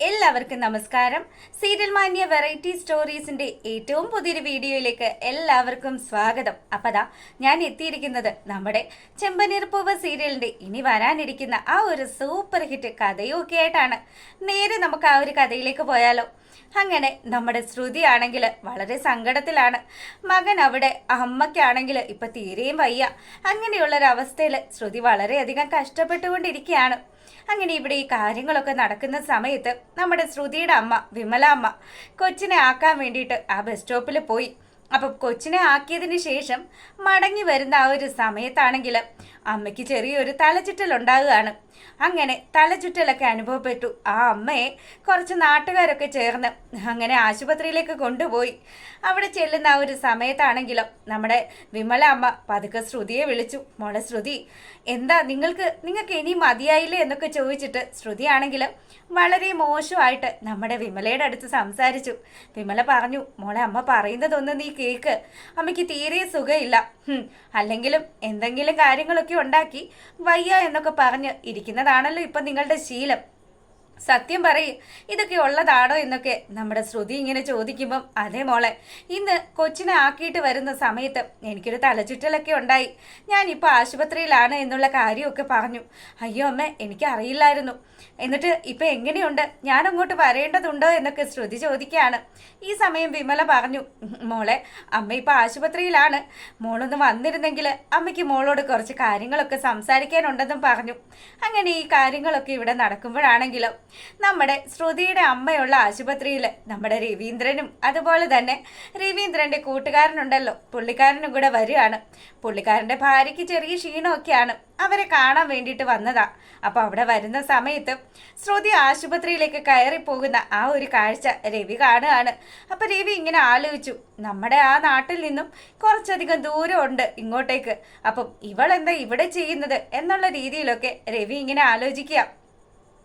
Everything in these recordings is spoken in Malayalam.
എല്ലാവർക്കും നമസ്കാരം. സീരിയൽ മാന്യ വെറൈറ്റി സ്റ്റോറീസിന്റെ ഏറ്റവും പുതിയൊരു വീഡിയോയിലേക്ക് എല്ലാവർക്കും സ്വാഗതം. അപ്പതാ ഞാൻ എത്തിയിരിക്കുന്നത് നമ്മുടെ ചെമ്പനീർപ്പൂവ് സീരിയലിന്റെ ഇനി വരാനിരിക്കുന്ന ആ ഒരു സൂപ്പർ ഹിറ്റ് കഥയൊക്കെ ആയിട്ടാണ്. നേരെ നമുക്ക് ആ ഒരു കഥയിലേക്ക് പോയാലോ? അങ്ങനെ നമ്മുടെ ശ്രുതി ആണെങ്കിൽ വളരെ സങ്കടത്തിലാണ്. മകൻ അവിടെ, അമ്മയ്ക്കാണെങ്കിൽ ഇപ്പൊ തീരെയും വയ്യ. അങ്ങനെയുള്ളൊരവസ്ഥയിൽ ശ്രുതി വളരെയധികം കഷ്ടപ്പെട്ടുകൊണ്ടിരിക്കുകയാണ്. അങ്ങനെ ഇവിടെ ഈ കാര്യങ്ങളൊക്കെ നടക്കുന്ന സമയത്ത് നമ്മുടെ ശ്രുതിയുടെ അമ്മ വിമല അമ്മ കൊച്ചിനെ ആക്കാൻ വേണ്ടിയിട്ട് ആ ബസ് സ്റ്റോപ്പിൽ പോയി. അപ്പം കൊച്ചിനെ ആക്കിയതിന് ശേഷം മടങ്ങി വരുന്ന ആ ഒരു സമയത്താണെങ്കിൽ അമ്മയ്ക്ക് ചെറിയൊരു തലചുറ്റലുണ്ടാകുകയാണ്. അങ്ങനെ തലചുറ്റലൊക്കെ അനുഭവപ്പെട്ടു. ആ അമ്മയെ കുറച്ച് നാട്ടുകാരൊക്കെ ചേർന്ന് അങ്ങനെ ആശുപത്രിയിലേക്ക് കൊണ്ടുപോയി. അവിടെ ചെല്ലുന്ന ആ ഒരു സമയത്താണെങ്കിലും നമ്മുടെ വിമല അമ്മ പതുക്കെ ശ്രുതിയെ വിളിച്ചു. മോളെ ശ്രുതി, എന്താ നിങ്ങൾക്ക് ഇനി മതിയായില്ലേ എന്നൊക്കെ ചോദിച്ചിട്ട് ശ്രുതിയാണെങ്കിൽ വളരെ മോശമായിട്ട് നമ്മുടെ വിമലയുടെ അടുത്ത് സംസാരിച്ചു. വിമല പറഞ്ഞു, മോളെ അമ്മ പറയുന്നതൊന്ന് നീ കേക്ക്, അമ്മയ്ക്ക് തീരെ സുഖമില്ല, അല്ലെങ്കിലും എന്തെങ്കിലും കാര്യങ്ങളൊക്കെ ഉണ്ടാക്കി വയ്യ എന്നൊക്കെ പറഞ്ഞ് ഇരിക്കുന്നതാണല്ലോ ഇപ്പം നിങ്ങളുടെ ശീലം. സത്യം പറയും, ഇതൊക്കെ ഉള്ളതാണോ എന്നൊക്കെ നമ്മുടെ ശ്രുതി ഇങ്ങനെ ചോദിക്കുമ്പം, അതേ മോളെ, ഇന്ന് കൊച്ചിനെ ആക്കിയിട്ട് വരുന്ന സമയത്ത് എനിക്കൊരു തലചുറ്റലൊക്കെ ഉണ്ടായി. ഞാനിപ്പോൾ ആശുപത്രിയിലാണ് എന്നുള്ള കാര്യമൊക്കെ പറഞ്ഞു. അയ്യോ അമ്മ, എനിക്കറിയില്ലായിരുന്നു. എന്നിട്ട് ഇപ്പം എങ്ങനെയുണ്ട്, ഞാൻ അങ്ങോട്ട് വരേണ്ടതുണ്ടോ എന്നൊക്കെ ശ്രുതി ചോദിക്കുകയാണ്. ഈ സമയം വിമല പറഞ്ഞു, മോളെ അമ്മ ഇപ്പം ആശുപത്രിയിലാണ്, മോളൊന്ന് വന്നിരുന്നെങ്കിൽ അമ്മയ്ക്ക് മോളോട് കുറച്ച് കാര്യങ്ങളൊക്കെ സംസാരിക്കാനുണ്ടെന്നും പറഞ്ഞു. അങ്ങനെ ഈ കാര്യങ്ങളൊക്കെ ഇവിടെ നടക്കുമ്പോഴാണെങ്കിലും നമ്മുടെ ശ്രുതിയുടെ അമ്മയുള്ള ആശുപത്രിയിൽ നമ്മുടെ രവീന്ദ്രനും അതുപോലെ തന്നെ രവീന്ദ്രന്റെ കൂട്ടുകാരനുണ്ടല്ലോ, പുള്ളിക്കാരനും കൂടെ വരികയാണ്. പുള്ളിക്കാരന്റെ ഭാര്യയ്ക്ക് ചെറിയ ക്ഷീണമൊക്കെയാണ്. അവരെ കാണാൻ വേണ്ടിയിട്ട് വന്നതാ. അപ്പൊ അവിടെ വരുന്ന സമയത്ത് ശ്രുതി ആശുപത്രിയിലേക്ക് കയറി പോകുന്ന ആ ഒരു കാഴ്ച രവി കാണുകയാണ്. അപ്പൊ രവി ഇങ്ങനെ ആലോചിച്ചു, നമ്മുടെ ആ നാട്ടിൽ നിന്നും കുറച്ചധികം ദൂരമുണ്ട് ഇങ്ങോട്ടേക്ക്, അപ്പം ഇവളെന്താ ഇവിടെ ചെയ്യുന്നത് എന്നുള്ള രീതിയിലൊക്കെ രവി ഇങ്ങനെ ആലോചിക്കുക.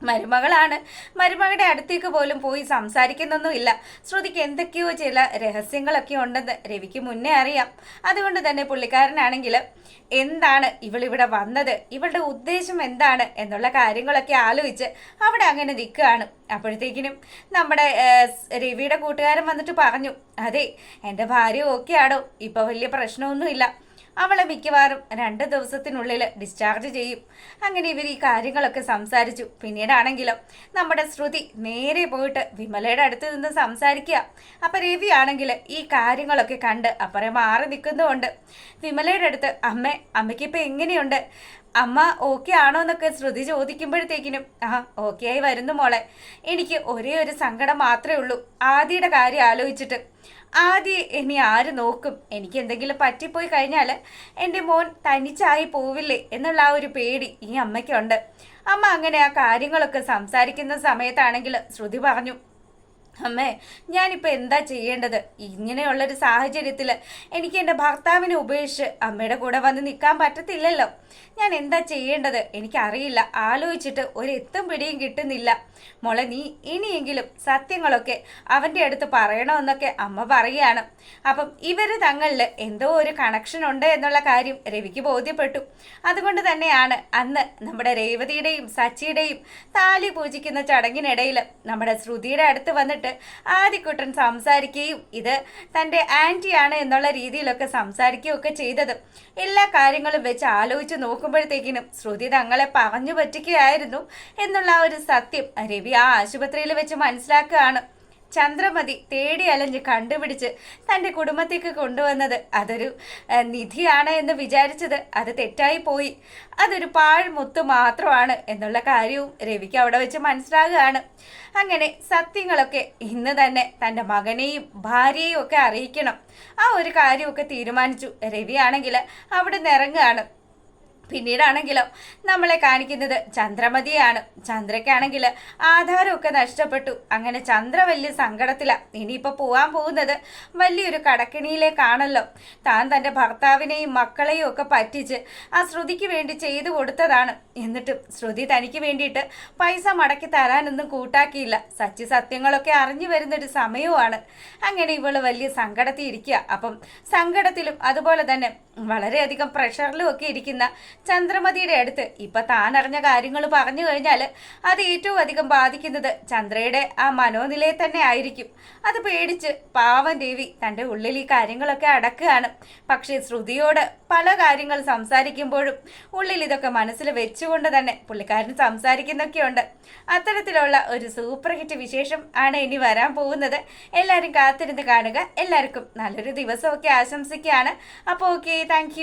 മരുമകളാണ്, മരുമകളുടെ അടുത്തേക്ക് പോലും പോയി സംസാരിക്കുന്നൊന്നുമില്ല. ശ്രുതിക്ക് എന്തൊക്കെയോ ചില രഹസ്യങ്ങളൊക്കെ ഉണ്ടെന്ന് രവിക്ക് മുന്നേ അറിയാം. അതുകൊണ്ട് തന്നെ പുള്ളിക്കാരനാണെങ്കിൽ എന്താണ് ഇവളിവിടെ വന്നത്, ഇവളുടെ ഉദ്ദേശം എന്താണ് എന്നുള്ള കാര്യങ്ങളൊക്കെ ആലോചിച്ച് അവിടെ അങ്ങനെ നിൽക്കുകയാണ്. അപ്പോഴത്തേക്കിനും നമ്മുടെ രവിയുടെ കൂട്ടുകാരൻ വന്നിട്ട് പറഞ്ഞു, അതെ എൻ്റെ ഭാര്യ ഓക്കെ ആണോ, ഇപ്പൊ വലിയ പ്രശ്നമൊന്നുമില്ല, അവളെ മിക്കവാറും 2 ദിവസത്തിനുള്ളിൽ ഡിസ്ചാർജ് ചെയ്യും. അങ്ങനെ ഇവർ ഈ കാര്യങ്ങളൊക്കെ സംസാരിച്ചു. പിന്നീടാണെങ്കിലും നമ്മുടെ ശ്രുതി നേരെ പോയിട്ട് വിമലയുടെ അടുത്ത് നിന്ന് സംസാരിക്കുക. അപ്പം രവി ആണെങ്കിൽ ഈ കാര്യങ്ങളൊക്കെ കണ്ട് അപ്പുറം മാറി നിൽക്കുന്നതുകൊണ്ട് വിമലയുടെ അടുത്ത്, അമ്മയ്ക്കിപ്പോൾ എങ്ങനെയുണ്ട്, അമ്മ ഓക്കെ ആണോ എന്നൊക്കെ ശ്രുതി ചോദിക്കുമ്പോഴത്തേക്കിനും ഓക്കെ ആയി വരുന്നു മോളെ. എനിക്ക് ഒരേ ഒരു സങ്കടം മാത്രമേ ഉള്ളൂ, ആദിയുടെ കാര്യം ആലോചിച്ചിട്ട്. ആദ്യം ഇനി ആര് നോക്കും, എനിക്ക് എന്തെങ്കിലും പറ്റിപ്പോയി കഴിഞ്ഞാൽ എൻ്റെ മോൻ തനിച്ചായി പോവില്ലേ എന്നുള്ള ആ ഒരു പേടി ഈ അമ്മയ്ക്കുണ്ട്. അമ്മ അങ്ങനെ ആ കാര്യങ്ങളൊക്കെ സംസാരിക്കുന്ന സമയത്താണെങ്കിൽ ശ്രുതി പറഞ്ഞു, അമ്മേ ഞാനിപ്പോൾ എന്താ ചെയ്യേണ്ടത്, ഇങ്ങനെയുള്ളൊരു സാഹചര്യത്തിൽ എനിക്ക് എൻ്റെ ഭർത്താവിനെ ഉപേക്ഷിച്ച് അമ്മയുടെ കൂടെ വന്ന് നിൽക്കാൻ പറ്റത്തില്ലല്ലോ, ഞാൻ എന്താ ചെയ്യേണ്ടത് എനിക്കറിയില്ല, ആലോചിച്ചിട്ട് ഒരെത്തും പിടിയും കിട്ടുന്നില്ല. മോളെ നീ ഇനിയെങ്കിലും സത്യങ്ങളൊക്കെ അവൻ്റെ അടുത്ത് പറയണമെന്നൊക്കെ അമ്മ പറയുകയാണ്. അപ്പം ഇവർ തങ്ങളിൽ എന്തോ ഒരു കണക്ഷൻ ഉണ്ട് എന്നുള്ള കാര്യം രവിക്ക് ബോധ്യപ്പെട്ടു. അതുകൊണ്ട് തന്നെയാണ് അന്ന് നമ്മുടെ രേവതിയുടെയും സച്ചിയുടെയും താലി പൂജിക്കുന്ന ചടങ്ങിനിടയിൽ നമ്മുടെ ശ്രുതിയുടെ അടുത്ത് വന്നിട്ട് ആദിക്കുട്ടൻ സംസാരിക്കുകയും ഇത് തൻ്റെ ആൻറ്റിയാണ് എന്നുള്ള രീതിയിലൊക്കെ സംസാരിക്കുകയൊക്കെ ചെയ്തത്. എല്ലാ കാര്യങ്ങളും വെച്ച് ആലോചിച്ച് നോക്കുമ്പോഴത്തേക്കിനും ശ്രുതി തങ്ങളെ പറഞ്ഞു പറ്റിക്കുകയായിരുന്നു എന്നുള്ള ആ ഒരു സത്യം രവി ആ ആശുപത്രിയിൽ വെച്ച് മനസ്സിലാക്കുകയാണ്. ചന്ദ്രമതി തേടി അലഞ്ഞ് കണ്ടുപിടിച്ച് തൻ്റെ കുടുംബത്തേക്ക് കൊണ്ടുവന്നത് അതൊരു നിധിയാണ് എന്ന് വിചാരിച്ചത് അത് തെറ്റായി പോയി, അതൊരു പാഴ്മുത്ത് മാത്രമാണ് എന്നുള്ള കാര്യവും രവിക്ക് അവിടെ വെച്ച് മനസ്സിലാകുകയാണ്. അങ്ങനെ സത്യങ്ങളൊക്കെ ഇന്ന് തന്നെ തൻ്റെ മകനെയും ഭാര്യയെയും ഒക്കെ അറിയിക്കണം, ആ ഒരു കാര്യമൊക്കെ തീരുമാനിച്ചു. രവിയാണെങ്കിൽ അവിടെ നിന്ന് ഇറങ്ങുകയാണ്. പിന്നീടാണെങ്കിലോ നമ്മളെ കാണിക്കുന്നത് ചന്ദ്രമതിയാണ്. ചന്ദ്രയ്ക്കാണെങ്കിൽ ആധാരമൊക്കെ നഷ്ടപ്പെട്ടു. അങ്ങനെ ചന്ദ്ര വലിയ സങ്കടത്തിലാണ്. ഇനിയിപ്പോൾ പോകാൻ പോകുന്നത് വലിയൊരു കടക്കിണിയിലേക്കാണല്ലോ. താൻ തൻ്റെ ഭർത്താവിനെയും മക്കളെയും ഒക്കെ പറ്റിച്ച് ആ ശ്രുതിക്ക് വേണ്ടി ചെയ്തു കൊടുത്തതാണ്. എന്നിട്ടും ശ്രുതി തനിക്ക് വേണ്ടിയിട്ട് പൈസ മടക്കി തരാനൊന്നും കൂട്ടാക്കിയില്ല. സത്യങ്ങളൊക്കെ അറിഞ്ഞു വരുന്നൊരു സമയവുമാണ്. അങ്ങനെ ഇവള് വലിയ സങ്കടത്തിൽ ഇരിക്കുക. അപ്പം സങ്കടത്തിലും അതുപോലെ തന്നെ വളരെയധികം പ്രഷറിലും ഒക്കെ ഇരിക്കുന്ന ചന്ദ്രമതിയുടെ അടുത്ത് ഇപ്പൊ താൻ അറിഞ്ഞ കാര്യങ്ങൾ പറഞ്ഞു കഴിഞ്ഞാൽ അത് ഏറ്റവും അധികം ബാധിക്കുന്നത് ചന്ദ്രയുടെ ആ മനോനിലയെ തന്നെ ആയിരിക്കും. അത് പേടിച്ച് പാവം ദേവി തൻ്റെ ഉള്ളിൽ ഈ കാര്യങ്ങളൊക്കെ അടക്കുകയാണ്. പക്ഷേ ശ്രുതിയോട് പല കാര്യങ്ങൾ സംസാരിക്കുമ്പോഴും ഉള്ളിൽ ഇതൊക്കെ മനസ്സിൽ വെച്ചുകൊണ്ട് തന്നെ പുള്ളിക്കാരൻ സംസാരിക്കുന്നൊക്കെയുണ്ട്. അത്തരത്തിലുള്ള ഒരു സൂപ്പർ ഹിറ്റ് വിശേഷം ആണ് ഇനി വരാൻ പോകുന്നത്. എല്ലാവരും കാത്തിരുന്ന് കാണുക. എല്ലാവർക്കും നല്ലൊരു ദിവസമൊക്കെ ആശംസിക്കുകയാണ്. അപ്പോൾ ഓക്കെ, താങ്ക്